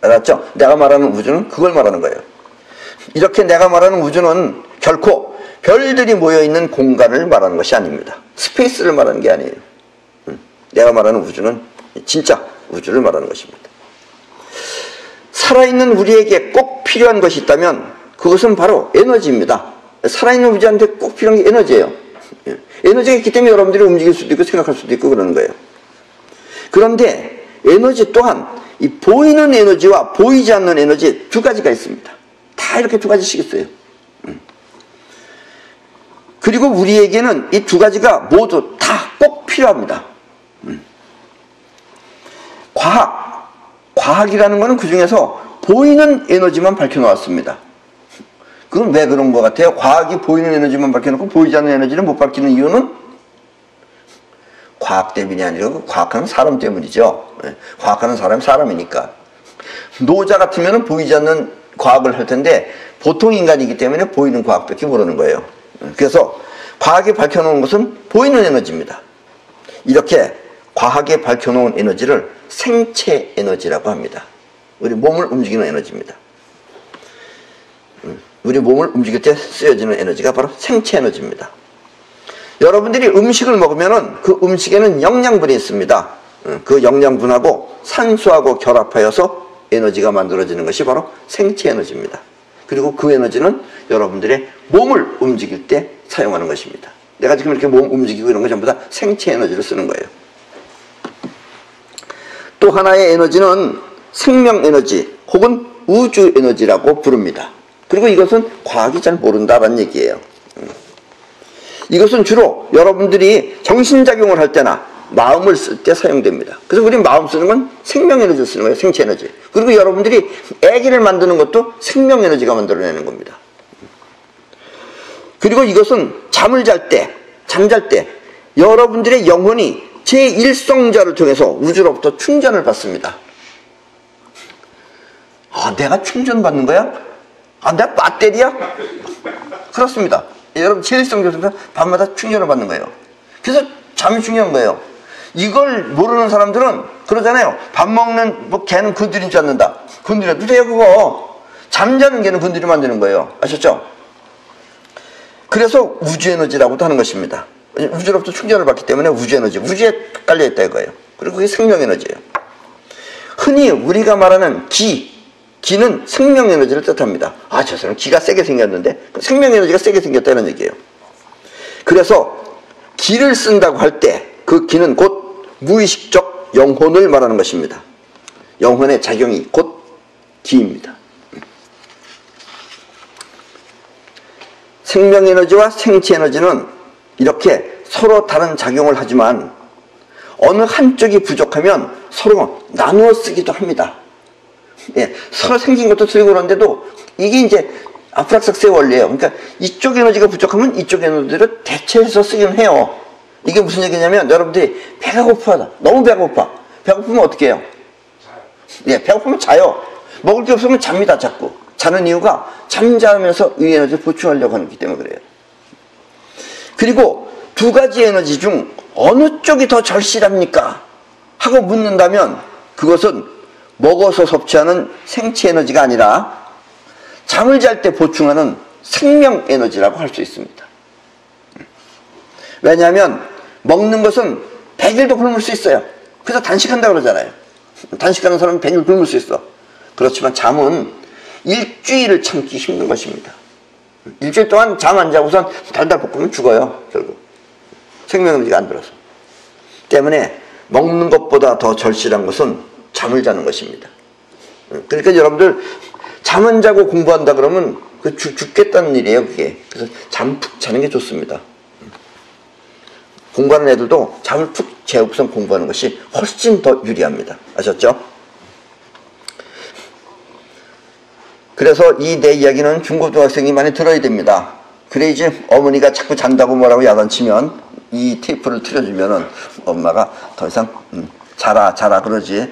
알았죠? 내가 말하는 우주는 그걸 말하는 거예요. 이렇게 내가 말하는 우주는 결코 별들이 모여있는 공간을 말하는 것이 아닙니다. 스페이스를 말하는 게 아니에요. 내가 말하는 우주는 진짜 우주를 말하는 것입니다. 살아있는 우리에게 꼭 필요한 것이 있다면 그것은 바로 에너지입니다. 살아있는 우주한테 꼭 필요한 게 에너지예요. 에너지가 있기 때문에 여러분들이 움직일 수도 있고 생각할 수도 있고 그러는 거예요. 그런데 에너지 또한 이 보이는 에너지와 보이지 않는 에너지 두 가지가 있습니다. 다 이렇게 두 가지씩 있어요. 그리고 우리에게는 이 두 가지가 모두 다 꼭 필요합니다. 과학이라는 것은 그 중에서 보이는 에너지만 밝혀놓았습니다. 그건 왜 그런 것 같아요? 과학이 보이는 에너지만 밝혀놓고 보이지 않는 에너지는 못 밝히는 이유는 과학 때문이 아니고 과학하는 사람 때문이죠. 과학하는 사람이 사람이니까. 노자 같으면 보이지 않는 과학을 할 텐데 보통 인간이기 때문에 보이는 과학밖에 모르는 거예요. 그래서 과학이 밝혀놓은 것은 보이는 에너지입니다. 이렇게 과학이 밝혀놓은 에너지를 생체 에너지라고 합니다. 우리 몸을 움직이는 에너지입니다. 우리 몸을 움직일 때 쓰여지는 에너지가 바로 생체 에너지입니다. 여러분들이 음식을 먹으면은 그 음식에는 영양분이 있습니다. 그 영양분하고 산소하고 결합하여서 에너지가 만들어지는 것이 바로 생체 에너지입니다. 그리고 그 에너지는 여러분들의 몸을 움직일 때 사용하는 것입니다. 내가 지금 이렇게 몸 움직이고 이런 거 전부 다 생체 에너지를 쓰는 거예요. 또 하나의 에너지는 생명 에너지 혹은 우주 에너지라고 부릅니다. 그리고 이것은 과학이 잘 모른다라는 얘기예요. 이것은 주로 여러분들이 정신작용을 할 때나 마음을 쓸 때 사용됩니다. 그래서 우리 마음 쓰는 건 생명 에너지를 쓰는 거예요. 생체 에너지. 그리고 여러분들이 아기를 만드는 것도 생명 에너지가 만들어내는 겁니다. 그리고 이것은 잠을 잘 때, 잠잘 때 여러분들의 영혼이 제1성자를 통해서 우주로부터 충전을 받습니다. 아, 내가 충전받는 거야? 아, 내가 배터리야? 그렇습니다. 여러분 제1성자를 통해서 밤마다 충전을 받는 거예요. 그래서 잠이 중요한 거예요. 이걸 모르는 사람들은 그러잖아요. 밥 먹는 뭐 개는 건드리지 않는다. 건드려도 돼요 그거. 잠자는 개는 건드리면 안 되는 거예요. 아셨죠? 그래서 우주에너지라고도 하는 것입니다. 우주로부터 충전을 받기 때문에 우주에너지, 우주에 깔려있다 이거예요. 그리고 그게 생명에너지예요. 흔히 우리가 말하는 기는 생명에너지를 뜻합니다. 아, 저 사람 기가 세게 생겼는데 생명에너지가 세게 생겼다는 얘기예요. 그래서 기를 쓴다고 할 때 그 기는 곧 무의식적 영혼을 말하는 것입니다. 영혼의 작용이 곧 기입니다. 생명에너지와 생체에너지는 이렇게 서로 다른 작용을 하지만 어느 한쪽이 부족하면 서로 나누어 쓰기도 합니다. 예, 서로 생긴 것도 틀리고 그런데도 이게 이제 아프락삭스의 원리예요. 그러니까 이쪽 에너지가 부족하면 이쪽 에너지를 대체해서 쓰긴 해요. 이게 무슨 얘기냐면 여러분들이 배가 고파다. 너무 배가 고파. 배고프면 어떻게 해요? 예, 배고프면 자요. 먹을 게 없으면 잡니다. 자꾸. 자는 이유가 잠자면서 이 에너지를 보충하려고 하기 때문에 그래요. 그리고 두 가지 에너지 중 어느 쪽이 더 절실합니까? 하고 묻는다면 그것은 먹어서 섭취하는 생체 에너지가 아니라 잠을 잘 때 보충하는 생명 에너지라고 할 수 있습니다. 왜냐하면 먹는 것은 100일도 굶을 수 있어요. 그래서 단식한다고 그러잖아요. 단식하는 사람은 100일 굶을 수 있어. 그렇지만 잠은 일주일을 참기 힘든 것입니다. 일주일 동안 잠 안 자고선 달달 볶으면 죽어요. 결국 생명에너지가 안 들어서. 때문에 먹는 것보다 더 절실한 것은 잠을 자는 것입니다. 그러니까 여러분들 잠 안 자고 공부한다 그러면 그 죽겠다는 일이에요. 그게. 그래서 잠 푹 자는 게 좋습니다. 공부하는 애들도 잠을 푹 재우고선 공부하는 것이 훨씬 더 유리합니다. 아셨죠? 그래서 이 내 이야기는 중고등학생이 많이 들어야 됩니다. 그래야지 어머니가 자꾸 잔다고 뭐라고 야단치면 이 테이프를 틀어주면은 엄마가 더 이상 자라 그러지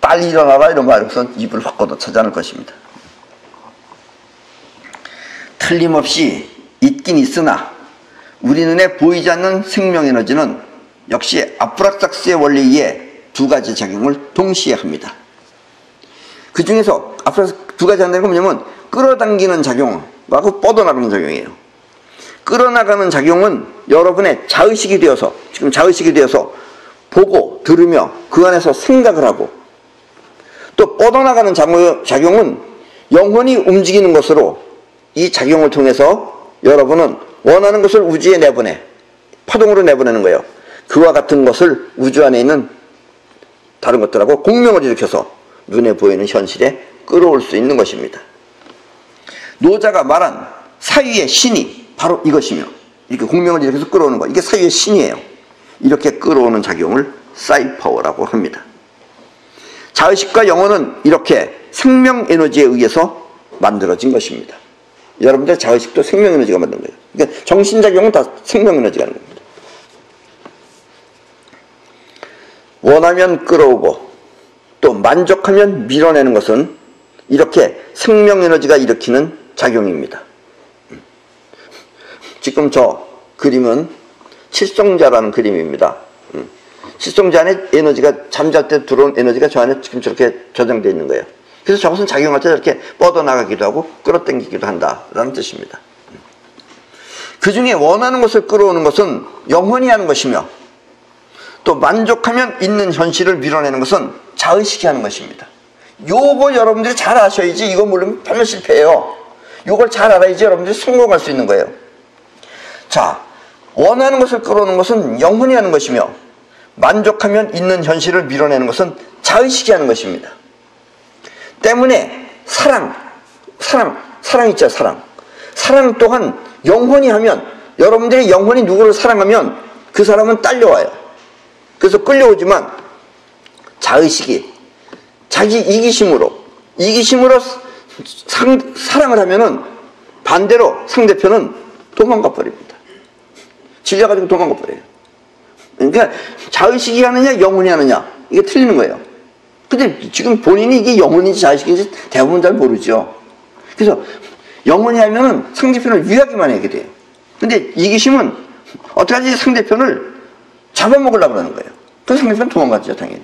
빨리 일어나라 이런 말로서 입을 확 걷어차지 않을 것입니다. 틀림없이 있긴 있으나 우리 눈에 보이지 않는 생명에너지는 역시 아프락삭스의 원리에 의해 두 가지 작용을 동시에 합니다. 그 중에서 아프락삭스 두 가지 한다는 건 뭐냐면 끌어당기는 작용하고 뻗어나가는 작용이에요. 끌어나가는 작용은 여러분의 자의식이 되어서 지금 자의식이 되어서 보고 들으며 그 안에서 생각을 하고 또 뻗어나가는 작용은 영혼이 움직이는 것으로 이 작용을 통해서 여러분은 원하는 것을 우주에 내보내. 파동으로 내보내는 거예요. 그와 같은 것을 우주 안에 있는 다른 것들하고 공명을 일으켜서 눈에 보이는 현실에 끌어올 수 있는 것입니다. 노자가 말한 사유의 신이 바로 이것이며, 이렇게 공명을 일으켜서 끌어오는 것, 이게 사유의 신이에요. 이렇게 끌어오는 작용을 사이파워라고 합니다. 자의식과 영혼은 이렇게 생명 에너지에 의해서 만들어진 것입니다. 여러분들 자의식도 생명 에너지가 만든 거예요. 그러니까 정신작용은 다 생명 에너지가 하는 겁니다. 원하면 끌어오고 또 만족하면 밀어내는 것은 이렇게 생명 에너지가 일으키는 작용입니다. 지금 저 그림은 칠성자라는 그림입니다. 칠성자 안에 에너지가, 잠잘 때 들어온 에너지가 저 안에 지금 저렇게 저장되어 있는 거예요. 그래서 저것은 작용할 때 저렇게 뻗어나가기도 하고 끌어당기기도 한다라는 뜻입니다. 그 중에 원하는 것을 끌어오는 것은 영혼이 하는 것이며, 또 만족하면 있는 현실을 밀어내는 것은 자의식이 하는 것입니다. 요거 여러분들이 잘 아셔야지, 이거 모르면 별로 실패해요. 요걸 잘 알아야지 여러분들이 성공할 수 있는 거예요. 자, 원하는 것을 끌어오는 것은 영혼이 하는 것이며, 만족하면 있는 현실을 밀어내는 것은 자의식이 하는 것입니다. 때문에 사랑 있죠, 사랑. 사랑 또한 영혼이 하면, 여러분들이 영혼이 누구를 사랑하면 그 사람은 딸려와요. 그래서 끌려오지만 자의식이 자기 이기심으로 사랑을 하면은 반대로 상대편은 도망가 버립니다. 질려가지고 도망가 버려요. 그러니까 자의식이 하느냐 영혼이 하느냐, 이게 틀리는 거예요. 근데 지금 본인이 이게 영혼인지 자의식인지 대부분 잘 모르죠. 그래서 영혼이 하면은 상대편을 위하기만 하게 돼요. 근데 이기심은 어떻게 하지, 상대편을 잡아먹으려고 하는 거예요. 그래서 상대편 도망가죠, 당연히.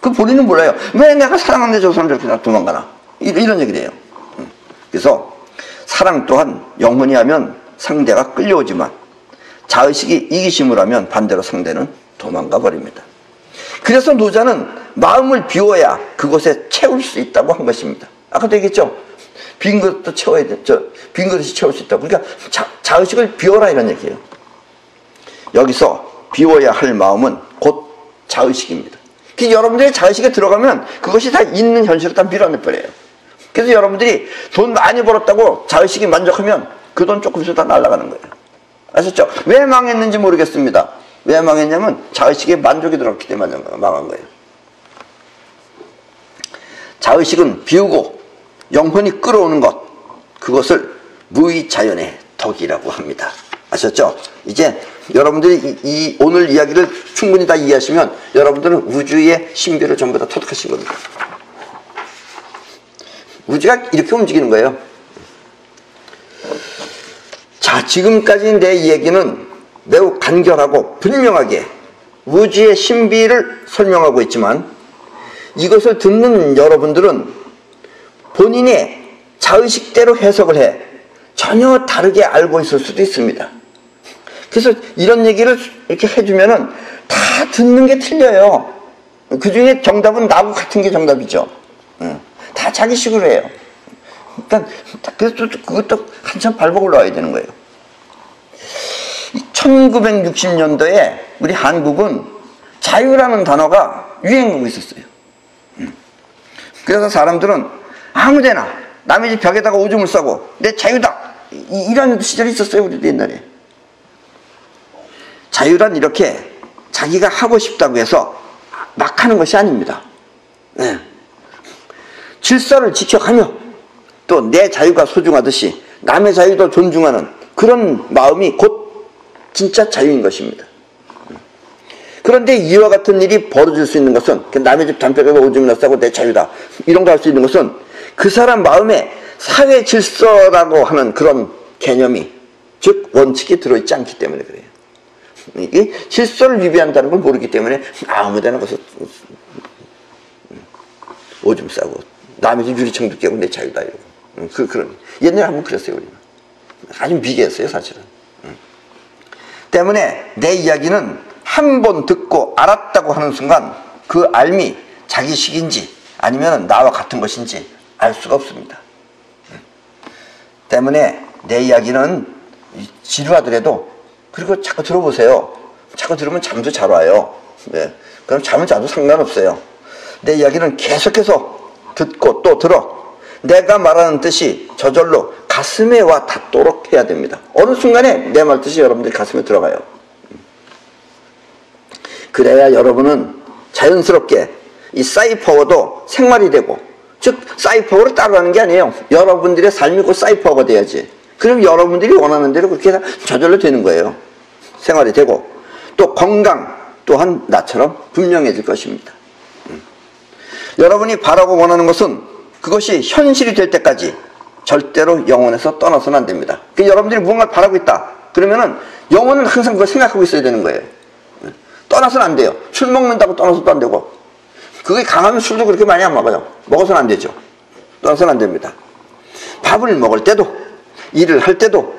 그 본인은 몰라요. 왜 내가 사랑하는데 저 사람 저렇게 도망가나, 이런 얘기를 해요. 그래서 사랑 또한 영혼이 하면 상대가 끌려오지만 자의식이 이기심을 하면 반대로 상대는 도망가 버립니다. 그래서 노자는 마음을 비워야 그곳에 채울 수 있다고 한 것입니다. 아까도 얘기했죠. 빈 그릇도 채워야 돼. 빈 그릇이 채울 수 있다고. 그러니까 자의식을 비워라, 이런 얘기예요. 여기서 비워야 할 마음은 곧 자의식입니다. 그래서 여러분들이 자의식에 들어가면 그것이 다 있는 현실을 다 밀어내버려요. 그래서 여러분들이 돈 많이 벌었다고 자의식이 만족하면 그 돈 조금 있으면 다 날아가는 거예요. 아셨죠? 왜 망했는지 모르겠습니다. 왜 망했냐면 자의식에 만족이 들어갔기 때문에 망한 거예요. 자의식은 비우고 영혼이 끌어오는 것, 그것을 무의자연의 덕이라고 합니다. 아셨죠? 이제 여러분들이 오늘 이야기를 충분히 다 이해하시면 여러분들은 우주의 신비를 전부 다 터득하신 겁니다. 우주가 이렇게 움직이는 거예요. 자, 지금까지 내 얘기는 매우 간결하고 분명하게 우주의 신비를 설명하고 있지만, 이것을 듣는 여러분들은 본인의 자의식대로 해석을 해 전혀 다르게 알고 있을 수도 있습니다. 그래서 이런 얘기를 이렇게 해주면은 다 듣는 게 틀려요. 그 중에 정답은 나하고 같은 게 정답이죠. 다 자기식으로 해요. 그러니까 그래서 그것도 한참 발목 올라와야 되는 거예요. 1960년도에 우리 한국은 자유라는 단어가 유행하고 있었어요. 그래서 사람들은 아무데나 남의 집 벽에다가 오줌을 싸고 내 자유다, 이런 시절이 있었어요, 우리도 옛날에. 자유란 이렇게 자기가 하고 싶다고 해서 막 하는 것이 아닙니다. 네. 질서를 지켜가며 또 내 자유가 소중하듯이 남의 자유도 존중하는 그런 마음이 곧 진짜 자유인 것입니다. 그런데 이와 같은 일이 벌어질 수 있는 것은, 남의 집 담벼락에 오줌이나 싸고 내 자유다, 이런 거 할 수 있는 것은 그 사람 마음에 사회 질서라고 하는 그런 개념이, 즉 원칙이 들어있지 않기 때문에 그래요. 이게 질서를 위배한다는 걸 모르기 때문에 아무데나 가서 오줌 싸고 남의 집 유리창도 깨고 내 자유다, 이러고. 그런 옛날에 한번 그랬어요, 우리는. 아주 미개했어요, 사실은. 때문에 내 이야기는 한 번 듣고 알았다고 하는 순간 그 알미 자기식인지 아니면 나와 같은 것인지 알 수가 없습니다. 때문에 내 이야기는 지루하더라도, 그리고 자꾸 들어보세요. 자꾸 들으면 잠도 잘 와요. 네. 그럼 잠을 자도 상관없어요. 내 이야기는 계속해서 듣고 또 들어. 내가 말하는 뜻이 저절로 가슴에 와 닿도록 해야 됩니다. 어느 순간에 내 말 뜻이 여러분들 가슴에 들어가요. 그래야 여러분은 자연스럽게 이 사이퍼워도 생활이 되고, 즉 사이퍼워를 따라가는 게 아니에요. 여러분들의 삶이 곧 사이퍼워가 돼야지. 그럼 여러분들이 원하는 대로 그렇게 저절로 되는 거예요. 생활이 되고, 또 건강 또한 나처럼 분명해질 것입니다. 여러분이 바라고 원하는 것은 그것이 현실이 될 때까지 절대로 영혼에서 떠나서는 안 됩니다. 여러분들이 무언가를 바라고 있다 그러면은 영혼은 항상 그걸 생각하고 있어야 되는 거예요. 떠나서는 안 돼요. 술 먹는다고 떠나서도 안 되고, 그게 강하면 술도 그렇게 많이 안 먹어요. 먹어서는 안 되죠. 떠나서는 안 됩니다. 밥을 먹을 때도, 일을 할 때도,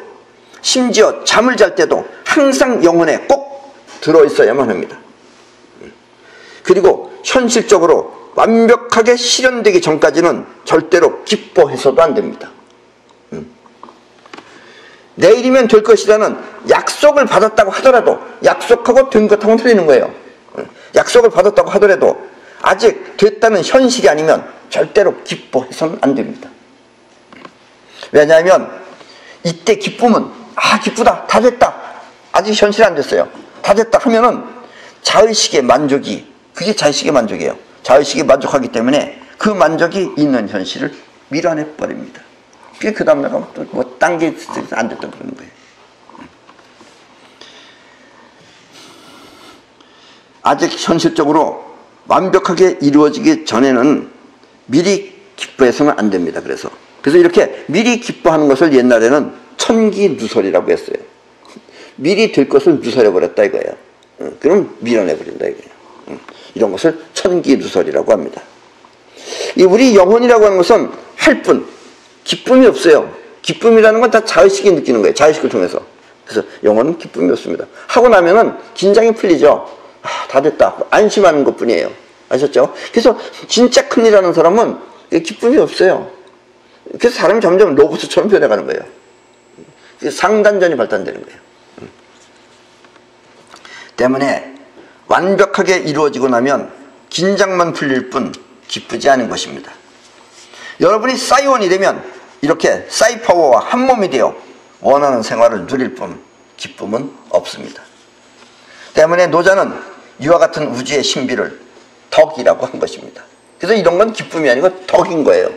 심지어 잠을 잘 때도 항상 영혼에 꼭 들어있어야만 합니다. 그리고 현실적으로 완벽하게 실현되기 전까지는 절대로 기뻐해서도 안 됩니다. 내일이면 될 것이라는 약속을 받았다고 하더라도, 약속하고 된 것하고는 틀리는 거예요. 약속을 받았다고 하더라도 아직 됐다는 현실이 아니면 절대로 기뻐해서는 안 됩니다. 왜냐하면 이때 기쁨은 기쁘다, 다 됐다, 아직 현실이 안 됐어요, 다 됐다 하면은 자의식의 만족이, 그게 자의식의 만족이에요. 자의식이 만족하기 때문에 그 만족이 있는 현실을 밀어내 버립니다. 그게 그 다음에 가면 또 뭐 딴 게 안 됐다 그러는 거예요. 아직 현실적으로 완벽하게 이루어지기 전에는 미리 기뻐해서는 안 됩니다. 그래서 이렇게 미리 기뻐하는 것을 옛날에는 천기누설이라고 했어요. 미리 될 것을 누설해버렸다 이거예요. 그럼 밀어내버린다 이거예요. 이런 것을 천기누설이라고 합니다. 우리 영혼이라고 하는 것은 할 뿐 기쁨이 없어요. 기쁨이라는 건 다 자의식이 느끼는 거예요. 자의식을 통해서. 그래서 영혼은 기쁨이 없습니다. 하고 나면은 긴장이 풀리죠. 다 됐다, 안심하는 것 뿐이에요. 아셨죠? 그래서 진짜 큰일이라는 사람은 기쁨이 없어요. 그래서 사람이 점점 로봇처럼 변해가는 거예요. 상단전이 발달되는 거예요. 때문에 완벽하게 이루어지고 나면 긴장만 풀릴 뿐 기쁘지 않은 것입니다. 여러분이 싸이원이 되면 이렇게 싸이파워와 한 몸이 되어 원하는 생활을 누릴 뿐 기쁨은 없습니다. 때문에 노자는 이와 같은 우주의 신비를 덕이라고 한 것입니다. 그래서 이런 건 기쁨이 아니고 덕인 거예요.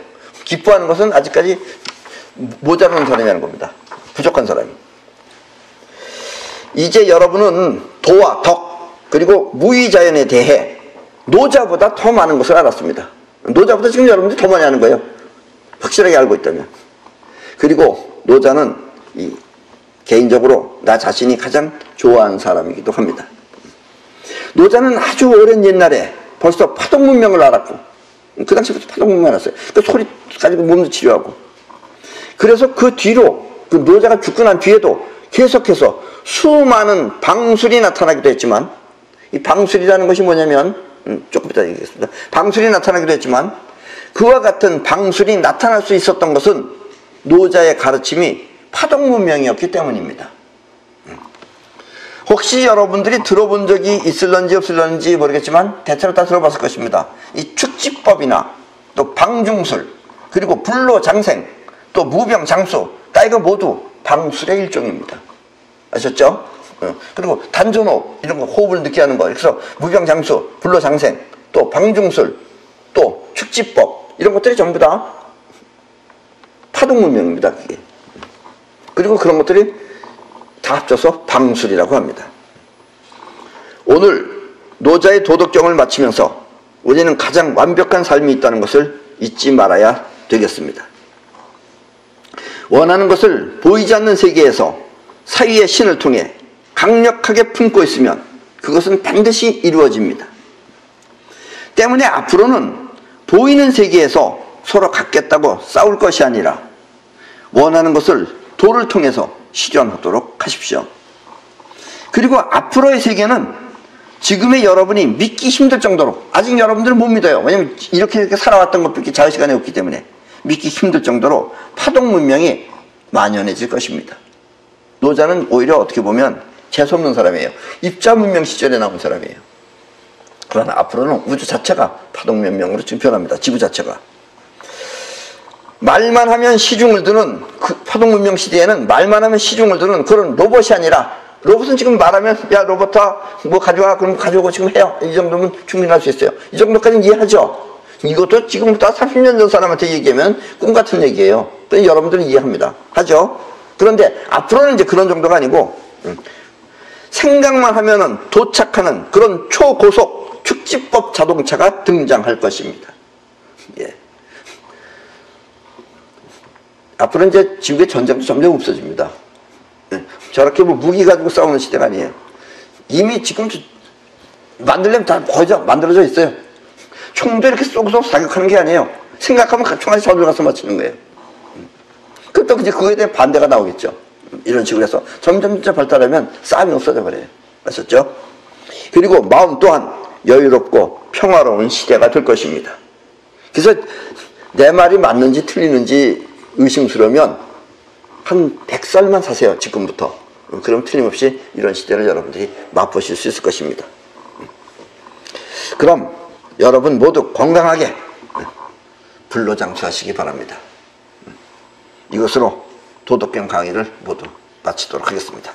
기뻐하는 것은 아직까지 모자라는 사람이 하는 겁니다. 부족한 사람이. 이제 여러분은 도와 덕 그리고 무위자연에 대해 노자보다 더 많은 것을 알았습니다. 노자보다 지금 여러분들이 더 많이 아는 거예요. 확실하게 알고 있다면. 그리고 노자는 개인적으로 나 자신이 가장 좋아하는 사람이기도 합니다. 노자는 아주 오랜 옛날에 벌써 파동 문명을 알았고, 그 당시부터 파동 문명을 알았어요. 그 소리 가지고 몸도 치료하고. 그래서 그 뒤로, 그 노자가 죽고 난 뒤에도 계속해서 수많은 방술이 나타나기도 했지만, 이 방술이라는 것이 뭐냐면, 조금 이따 얘기하겠습니다. 방술이 나타나기도 했지만, 그와 같은 방술이 나타날 수 있었던 것은 노자의 가르침이 파동 문명이었기 때문입니다. 혹시 여러분들이 들어본 적이 있을런지 없을런지 모르겠지만 대체로 다 들어봤을 것입니다. 이 축지법이나 또 방중술, 그리고 불로장생, 또 무병장수, 이거 모두 방술의 일종입니다. 아셨죠? 그리고 단전호흡, 이런 거 호흡을 늦게 하는 거. 그래서 무병장수, 불로장생, 또 방중술, 또 축지법, 이런 것들이 전부 다 파동문명입니다. 그게. 그리고 그런 것들이 다 합쳐서 방술이라고 합니다. 오늘 노자의 도덕경을 마치면서 우리는 가장 완벽한 삶이 있다는 것을 잊지 말아야 되겠습니다. 원하는 것을 보이지 않는 세계에서 사위의 신을 통해 강력하게 품고 있으면 그것은 반드시 이루어집니다. 때문에 앞으로는 보이는 세계에서 서로 갖겠다고 싸울 것이 아니라 원하는 것을 도를 통해서 실현하도록 하십시오. 그리고 앞으로의 세계는 지금의 여러분이 믿기 힘들 정도로, 아직 여러분들은 못 믿어요. 왜냐면 이렇게 살아왔던 것밖에 자의시간이 없기 때문에 믿기 힘들 정도로 파동 문명이 만연해질 것입니다. 노자는 오히려 어떻게 보면 재수없는 사람이에요. 입자문명 시절에 나온 사람이에요. 그러나 앞으로는 우주 자체가 파동문명으로 지금 변합니다. 지구 자체가. 말만 하면 시중을 드는 그 파동문명 시대에는 말만 하면 시중을 드는 그런 로봇이 아니라, 로봇은 지금 말하면 야 로봇아 뭐 가져와 그럼 가져오고 지금 해요. 이 정도면 충분히 할 수 있어요. 이 정도까지는 이해하죠. 이것도 지금부터 30년 전 사람한테 얘기하면 꿈 같은 얘기예요. 또 여러분들은 이해합니다. 하죠. 그런데 앞으로는 이제 그런 정도가 아니고 생각만 하면은 도착하는 그런 초고속 축지법 자동차가 등장할 것입니다. 예. 앞으로 이제 지구의 전쟁도 점점 없어집니다. 예. 저렇게 뭐 무기 가지고 싸우는 시대가 아니에요. 이미 지금 만들려면 다 거의 다 만들어져 있어요. 총도 이렇게 쏘고서 사격하는 게 아니에요. 생각하면 총알이 저리로 가서 맞추는 거예요. 그럼 또 이제 그거에 대한 반대가 나오겠죠. 이런 식으로 해서 점점 발달하면 싸움이 없어져 버려요. 아셨죠? 그리고 마음 또한 여유롭고 평화로운 시대가 될 것입니다. 그래서 내 말이 맞는지 틀리는지 의심스러우면 한 100살만 사세요. 지금부터. 그럼 틀림없이 이런 시대를 여러분들이 맛보실 수 있을 것입니다. 그럼 여러분 모두 건강하게 불로장수하시기 바랍니다. 이것으로 도덕경 강의를 모두 마치도록 하겠습니다.